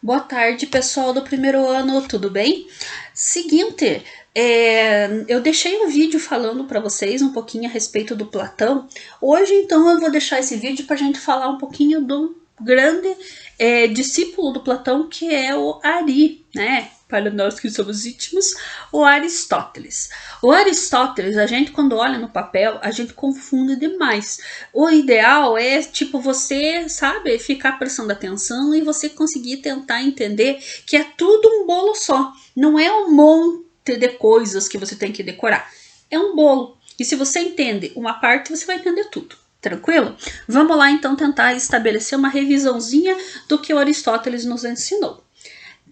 Boa tarde, pessoal do primeiro ano, tudo bem? Seguinte, eu deixei um vídeo falando para vocês um pouquinho a respeito do Platão. Hoje, então, eu vou deixar esse vídeo para a gente falar um pouquinho do grande discípulo do Platão, que é o Ari, né? Para nós que somos íntimos, o Aristóteles. O Aristóteles, a gente quando olha no papel, a gente confunde demais. O ideal é, tipo, você, sabe, ficar prestando atenção e você conseguir tentar entender que é tudo um bolo só. Não é um monte de coisas que você tem que decorar. É um bolo. E se você entende uma parte, você vai entender tudo. Tranquilo? Vamos lá então tentar estabelecer uma revisãozinha do que o Aristóteles nos ensinou.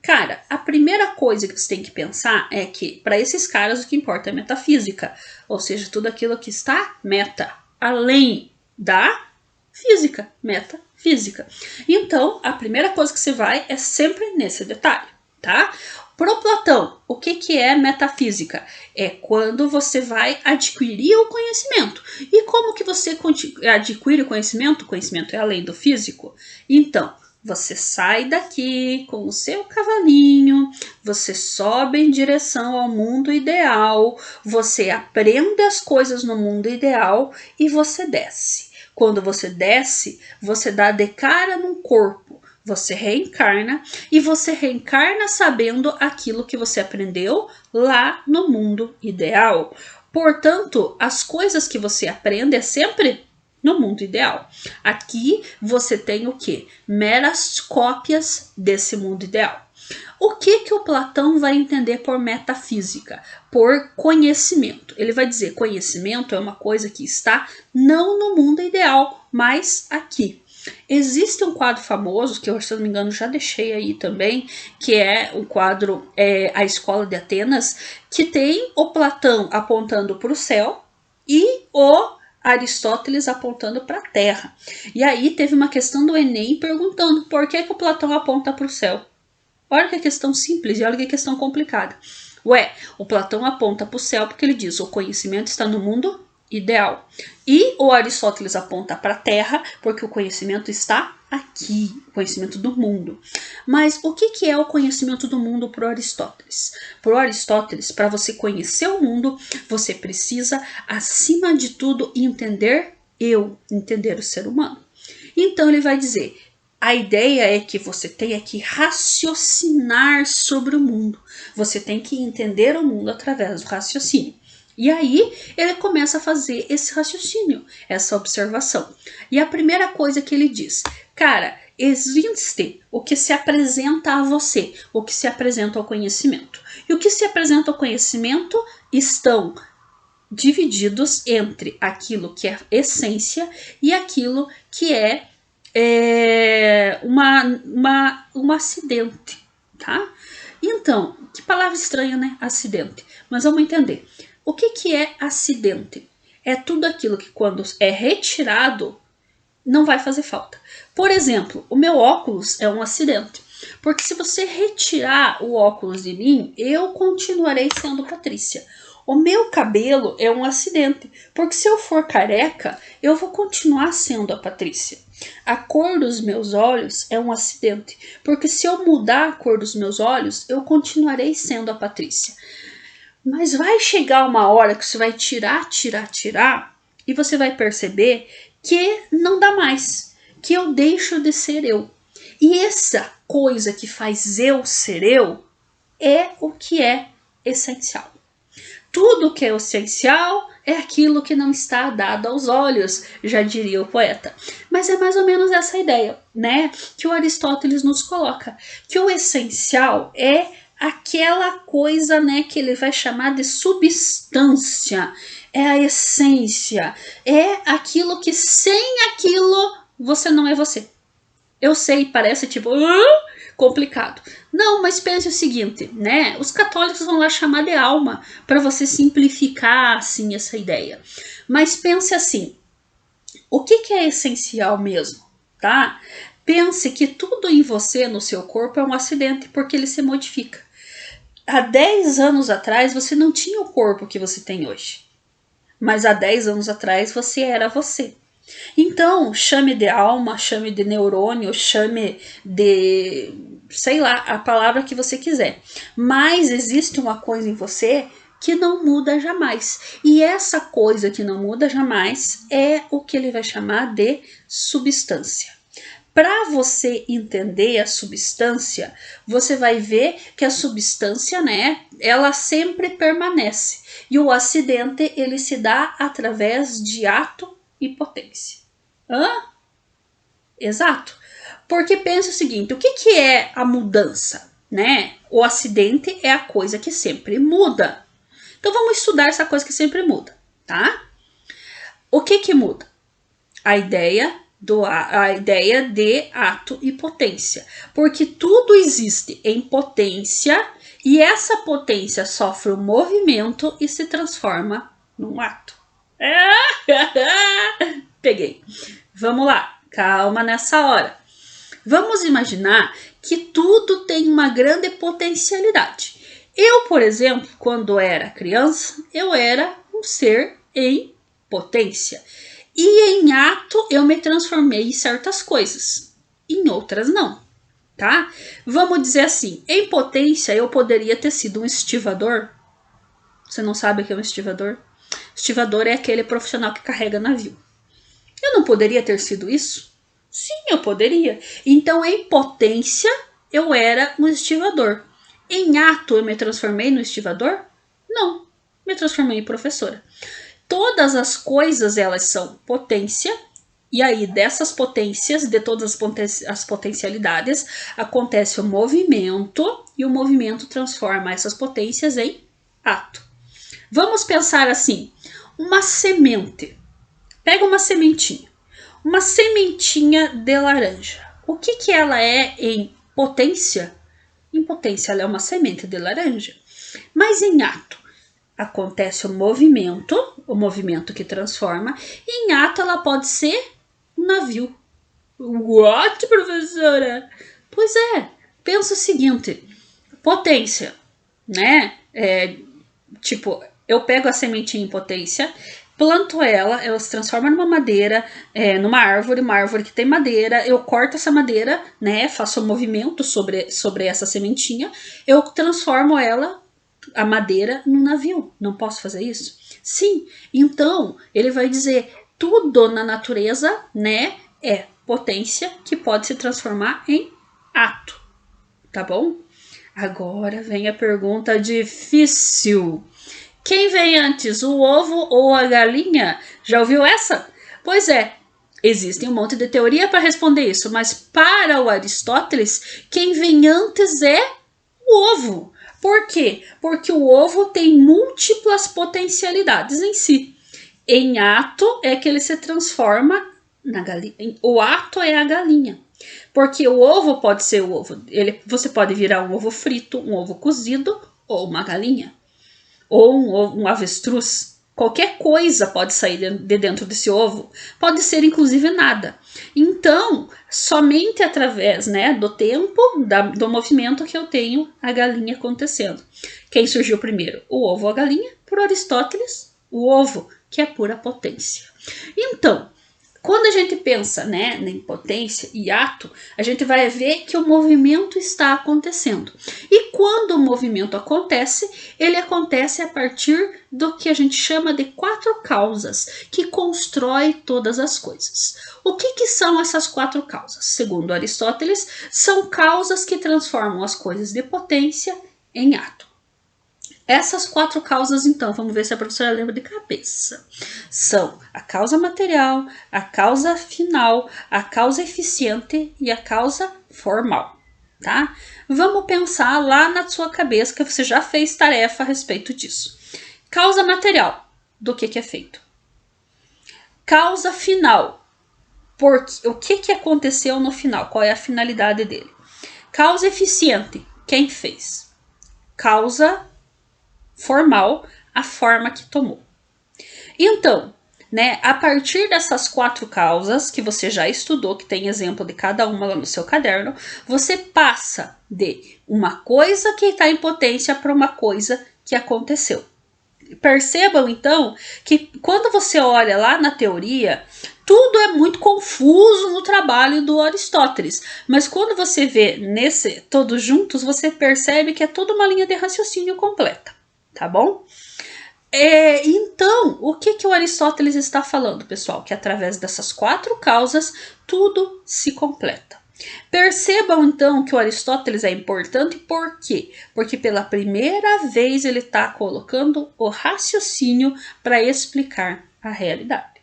Cara, a primeira coisa que você tem que pensar é que para esses caras o que importa é metafísica, ou seja, tudo aquilo que está meta, além da física, metafísica. Então, a primeira coisa que você vai é sempre nesse detalhe, tá? Pro Platão, o que é metafísica? É quando você vai adquirir o conhecimento. E como que você adquire o conhecimento? O conhecimento é além do físico? Então, você sai daqui com o seu cavalinho, você sobe em direção ao mundo ideal, você aprende as coisas no mundo ideal e você desce. Quando você desce, você dá de cara num corpo, você reencarna e você reencarna sabendo aquilo que você aprendeu lá no mundo ideal. Portanto, as coisas que você aprende é sempre no mundo ideal. Aqui você tem o que? Meras cópias desse mundo ideal. O que o Platão vai entender por metafísica? Por conhecimento. Ele vai dizer conhecimento é uma coisa que está não no mundo ideal, mas aqui. Existe um quadro famoso, que eu, se não me engano, já deixei aí também, que é o quadro A Escola de Atenas, que tem o Platão apontando para o céu e o Aristóteles apontando para a Terra. E aí teve uma questão do Enem perguntando por que o Platão aponta para o céu. Olha que questão simples e olha que questão complicada. Ué, o Platão aponta para o céu porque ele diz o conhecimento está no mundo ideal. E o Aristóteles aponta para a Terra porque o conhecimento está aqui, o conhecimento do mundo. Mas o que é o conhecimento do mundo para Aristóteles? Para Aristóteles, para você conhecer o mundo, você precisa, acima de tudo, entender entender o ser humano. Então ele vai dizer, a ideia é que você tenha que raciocinar sobre o mundo. Você tem que entender o mundo através do raciocínio. E aí ele começa a fazer esse raciocínio, essa observação. E a primeira coisa que ele diz, cara, existe o que se apresenta a você, o que se apresenta ao conhecimento. E o que se apresenta ao conhecimento estão divididos entre aquilo que é essência e aquilo que é um acidente, tá? Então, que palavra estranha, né? Acidente. Mas vamos entender. O que é acidente? É tudo aquilo que quando é retirado, não vai fazer falta. Por exemplo, o meu óculos é um acidente. Porque se você retirar o óculos de mim, eu continuarei sendo Patrícia. O meu cabelo é um acidente, porque se eu for careca, eu vou continuar sendo a Patrícia. A cor dos meus olhos é um acidente, porque se eu mudar a cor dos meus olhos, eu continuarei sendo a Patrícia. Mas vai chegar uma hora que você vai tirar, e você vai perceber que não dá mais, que eu deixo de ser eu. E essa coisa que faz eu ser eu é o que é essencial. Tudo que é essencial é aquilo que não está dado aos olhos, já diria o poeta. Mas é mais ou menos essa ideia, né? Que o Aristóteles nos coloca. Que o essencial é aquela coisa, né, que ele vai chamar de substância. É a essência. É aquilo que sem aquilo você não é você. Eu sei, parece tipo complicado. Não, mas pense o seguinte, né? Os católicos vão lá chamar de alma para você simplificar assim essa ideia. Mas pense assim, o que é essencial mesmo, tá? Pense que tudo em você, no seu corpo, é um acidente porque ele se modifica. Há 10 anos atrás você não tinha o corpo que você tem hoje. Mas há 10 anos atrás você era você. Então, chame de alma, chame de neurônio, chame de sei lá, a palavra que você quiser. Mas existe uma coisa em você que não muda jamais. E essa coisa que não muda jamais é o que ele vai chamar de substância. Para você entender a substância, você vai ver que a substância, né, ela sempre permanece. E o acidente, ele se dá através de ato e potência. Hã? Exato. Porque pensa o seguinte, o que é a mudança, né? O acidente é a coisa que sempre muda. Então vamos estudar essa coisa que sempre muda, tá? O que muda? A ideia de ato e potência. Porque tudo existe em potência e essa potência sofre um movimento e se transforma num ato. Peguei. Vamos lá, calma nessa hora. Vamos imaginar que tudo tem uma grande potencialidade. Eu, por exemplo, quando era criança, eu era um ser em potência. E em ato eu me transformei em certas coisas, em outras não, tá? Vamos dizer assim, em potência eu poderia ter sido um estivador. Você não sabe o que é um estivador? Estivador é aquele profissional que carrega navio. Eu não poderia ter sido isso? Sim, eu poderia. Então, em potência, eu era um estivador. Em ato, eu me transformei no estivador? Não, me transformei em professora. Todas as coisas, elas são potência, e aí dessas potências, de todas as potencialidades, acontece o movimento, e o movimento transforma essas potências em ato. Vamos pensar assim, uma semente. Pega uma sementinha de laranja. O que ela é em potência? Em potência, ela é uma semente de laranja. Mas em ato, acontece o movimento que transforma. E em ato, ela pode ser um navio. What, professora? Pois é, pensa o seguinte, potência, né? Tipo, eu pego a sementinha em potência, planto ela se transforma numa madeira, numa árvore, uma árvore que tem madeira, eu corto essa madeira, né, faço um movimento sobre essa sementinha, eu transformo ela, a madeira, num navio. Não posso fazer isso? Sim. Então, ele vai dizer, tudo na natureza, né, é potência que pode se transformar em ato, tá bom? Agora vem a pergunta difícil. Quem vem antes, o ovo ou a galinha? Já ouviu essa? Pois é, existem um monte de teoria para responder isso, mas para o Aristóteles, quem vem antes é o ovo. Por quê? Porque o ovo tem múltiplas potencialidades em si. Em ato é que ele se transforma na galinha. O ato é a galinha. Porque o ovo pode ser o ovo. Você pode virar um ovo frito, um ovo cozido ou uma galinha. Ou um avestruz. Qualquer coisa pode sair de dentro desse ovo. Pode ser, inclusive, nada. Então, somente através, né, do tempo, do movimento que eu tenho a galinha acontecendo. Quem surgiu primeiro? O ovo ou a galinha? Por Aristóteles, o ovo, que é pura potência. Então, quando a gente pensa, né, em potência e ato, a gente vai ver que o movimento está acontecendo. E quando o movimento acontece, ele acontece a partir do que a gente chama de 4 causas, que constrói todas as coisas. O que são essas 4 causas? Segundo Aristóteles, são causas que transformam as coisas de potência em ato. Essas 4 causas, então, vamos ver se a professora lembra de cabeça. São a causa material, a causa final, a causa eficiente e a causa formal, tá? Vamos pensar lá na sua cabeça que você já fez tarefa a respeito disso. Causa material, do que é feito? Causa final, o que aconteceu no final? Qual é a finalidade dele? Causa eficiente, quem fez? Causa formal, a forma que tomou. Então, né, a partir dessas 4 causas que você já estudou, que tem exemplo de cada uma lá no seu caderno, você passa de uma coisa que está em potência para uma coisa que aconteceu. Percebam, então, que quando você olha lá na teoria, tudo é muito confuso no trabalho do Aristóteles, mas quando você vê nesse todos juntos, você percebe que é toda uma linha de raciocínio completa, tá bom? Então, o que o Aristóteles está falando, pessoal? Que através dessas 4 causas, tudo se completa. Percebam então que o Aristóteles é importante, por quê? Porque pela primeira vez ele está colocando o raciocínio para explicar a realidade.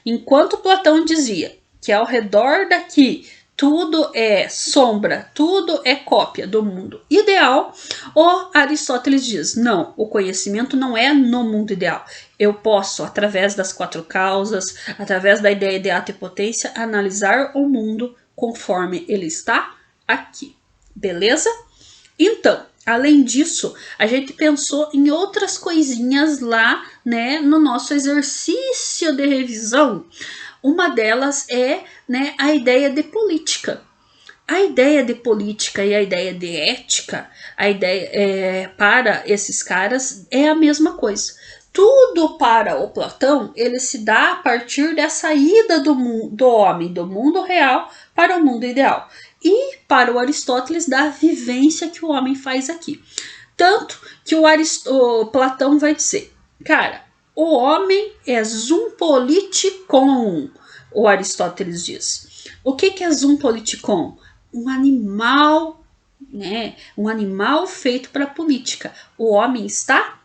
Enquanto Platão dizia que ao redor daqui tudo é sombra, tudo é cópia do mundo ideal, o Aristóteles diz, não, o conhecimento não é no mundo ideal. Eu posso, através das 4 causas, através da ideia de ato e potência, analisar o mundo conforme ele está aqui. Beleza? Então, além disso, a gente pensou em outras coisinhas lá, né, no nosso exercício de revisão. Uma delas é, né, a ideia de política. A ideia de política e a ideia de ética, a ideia para esses caras é a mesma coisa. Tudo para o Platão, ele se dá a partir dessa ida do homem, do mundo real para o mundo ideal. E para o Aristóteles, da vivência que o homem faz aqui. Tanto que o Platão vai dizer, cara, o homem é zoom politikon, o Aristóteles diz. O que é zoom politikon? Um animal, né? Um animal feito para política. O homem está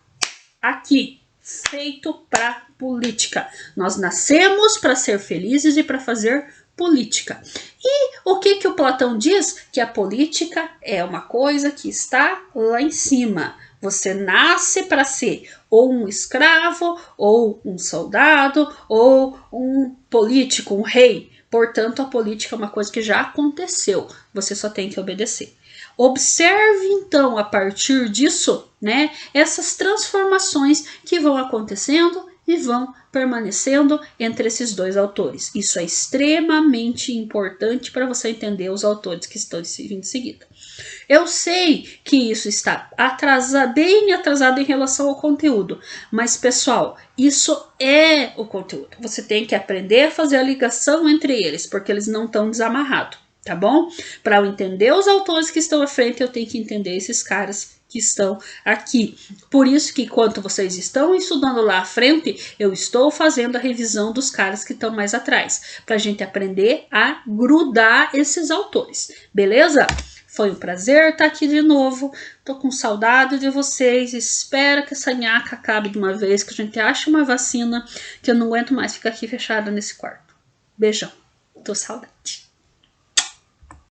aqui, feito para política. Nós nascemos para ser felizes e para fazer política. E o que o Platão diz? Que a política é uma coisa que está lá em cima. Você nasce para ser ou um escravo, ou um soldado, ou um político, um rei. Portanto, a política é uma coisa que já aconteceu. Você só tem que obedecer. Observe então a partir disso, né, essas transformações que vão acontecendo e vão permanecendo entre esses 2 autores. Isso é extremamente importante para você entender os autores que estão vindo em seguida. Eu sei que isso está bem atrasado em relação ao conteúdo, mas pessoal, isso é o conteúdo. Você tem que aprender a fazer a ligação entre eles, porque eles não estão desamarrados. Tá bom? Para eu entender os autores que estão à frente, eu tenho que entender esses caras que estão aqui. Por isso que enquanto vocês estão estudando lá à frente, eu estou fazendo a revisão dos caras que estão mais atrás, para a gente aprender a grudar esses autores. Beleza? Foi um prazer estar aqui de novo. Tô com saudade de vocês. Espero que essa nhaca acabe de uma vez, que a gente ache uma vacina, que eu não aguento mais ficar aqui fechada nesse quarto. Beijão. Tô saudade.